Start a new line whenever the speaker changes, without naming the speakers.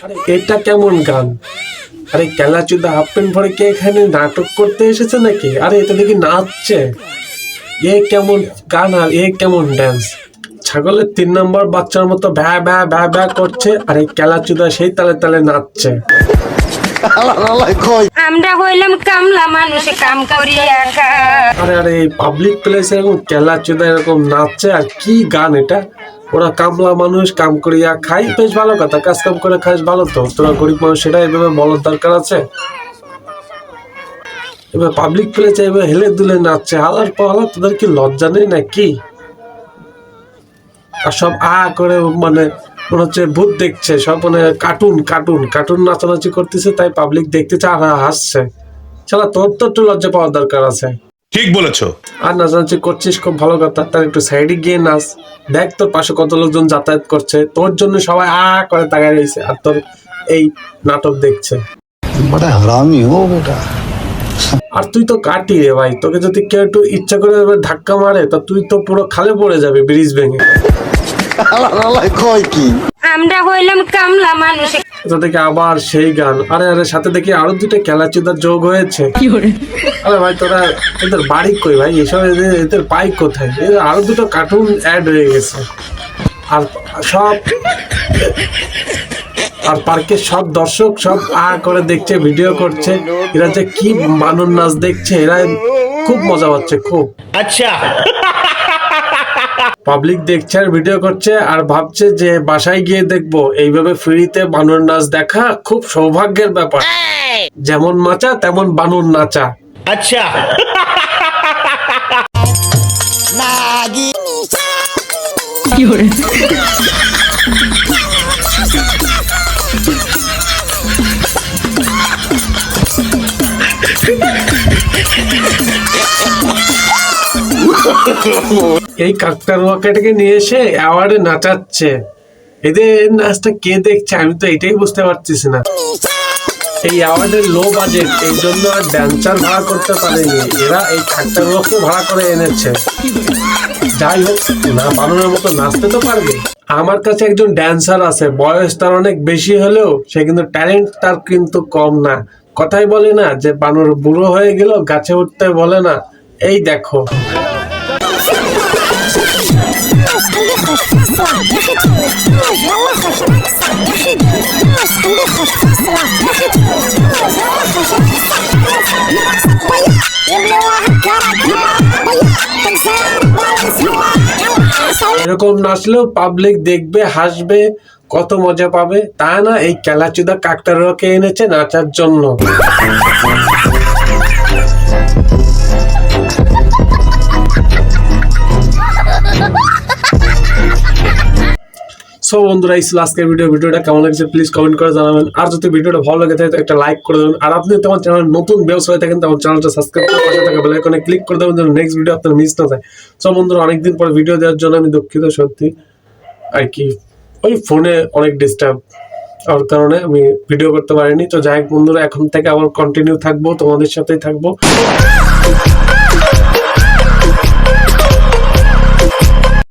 আরে এটা কেমন গান? আরে কেলাচুদা হাফ প্যান্ট পরে কে এখানে নাটক করতে এসেছে নাকি? আরে এটা দেখি নাচছে। এ কেমন গান আর এ কেমন ড্যান্স? ছাগলের 3 নম্বর বাচ্চার মতো ভ্যা ভ্যা ভ্যা ভ্যা করছে, আর এই কেলাচুদা সেই তালে তালে নাচছে।
আমরা হইলাম কামলা মানুষে কাম করিয়া খায়।
আরে আরে এই পাবলিক প্লেসে এরকম কেলাচুদা এরকম নাচছে, আর কি গান এটা? ওরা কামলা মানুষ কাম করিয়া খাই, বেশ ভালো কথা, কাজ কাম করে খাস ভালো তো। তোরা গরিব মানুষ সেটা এভাবে বলার দরকার আছে? এবার পাবলিক প্লেসে এবার হেলে দুলে নাচছে, হালার পালা, তোদের কি লজ্জা নেই নাকি? আর সব করে মানে মনে হচ্ছে ভূত দেখছে, সব মানে কার্টুন কার্টুন কার্টুন নাচানাচি করতেছে, তাই পাবলিক দেখতেছে আর হাসছে। চলা, তোর তো একটু লজ্জা পাওয়ার দরকার আছে।
ঠিক বলেছো।
আর নাচানাচি করছিস খুব ভালো কথা, তার একটু সাইডে গিয়ে নাচ। দেখ তোর পাশে কত লোকজন যাতায়াত করছে, তোর জন্য সবাই করে তাকায় রয়েছে, আর তোর এই নাটক দেখছে।
বড় হারামি হো বেটা।
আর তুই তো কাটি রে ভাই, তোকে যদি কেউ একটু ইচ্ছা করে ধাক্কা মারে তা তুই তো পুরো খালে পড়ে যাবে, ব্রিজ ভেঙে।
আমরা হইলাম কামলা মানুষে।
এটা দেখে আবার সেই গান। আরে আরে সাথে দেখি আরো দুটো খেলাচুদার যোগ হয়েছে। আরে ভাই তোরা, এদের বাড়ি কই ভাই? এসব এদের পাই কোথায়? আরো দুটো কার্টুন অ্যাড হয়ে গেছে। আর সব আর পার্কের সব দর্শক সব করে দেখছে, ভিডিও করছে। এরা যে কি বানর নাচ দেখছে, এরা খুব মজা পাচ্ছে খুব।
আচ্ছা,
পাবলিক দেখছে আর ভিডিও করছে, আর ভাবছে যে বাসায় গিয়ে দেখবো। এইভাবে ফ্রিতে বানর নাচ দেখা খুব সৌভাগ্যের ব্যাপার। যেমন মাচা তেমন বানর নাচা।
আচ্ছা।
এই কাকতারুয়াটাকে নিয়ে এসে অ্যাওয়ার্ডে নাচাচ্ছে। এদের নাচটা কে দেখছে আমি তো এটাই বুঝতে পারতেছি না। এই অ্যাওয়ার্ডের লো বাজেট, এই জন্য আর ড্যান্সার ভাড়া করতে পারেনি, এরা এই কাকতারুয়াকে ভাড়া করে এনেছে। যাই হোক, না বানানোর মতো নাচতে তো পারবে। আমার কাছে একজন ড্যান্সার আছে, বয়স তার অনেক বেশি হলেও সে কিন্তু ট্যালেন্ট তার কিন্তু কম না। কথাই বলে না যে বানর বুড়ো হয়ে গেল গাছে উঠতে বলে না। এই দেখো, এরকম নাচলেও পাবলিক দেখবে, হাসবে, কত মজা পাবে। তা না এই কেলাচুদা কাকতারুয়াকে এনেছে নাচার জন্য। সো বন্ধুরা, এই ছিল আজকের ভিডিওটা কেমন লাগছে প্লিজ কমেন্ট করে জানাবেন। আর যদি ভিডিওটা ভালো লাগে থাকে একটা লাইক করে দেবেন। আর আপনি তোমার চ্যানেল নতুন ভিউয়ার্স হয়ে থাকেন, তখন চ্যানেলটা সাবস্ক্রাইব করে পাশে থাকা বেল আইকনে ক্লিক করে দেবেন যেন নেক্সট ভিডিও আপনার মিস না যায়। সো বন্ধুরা, অনেকদিন পর ভিডিও দেওয়ার জন্য আমি দুঃখিত সত্যি। আর কি ওই ফোনে অনেক ডিস্টার্ব হওয়ার কারণে আমি ভিডিও করতে পারিনি। তো যাই হোক বন্ধুরা, এখন থেকে আবার কন্টিনিউ থাকবো, তোমাদের সাথেই থাকবো।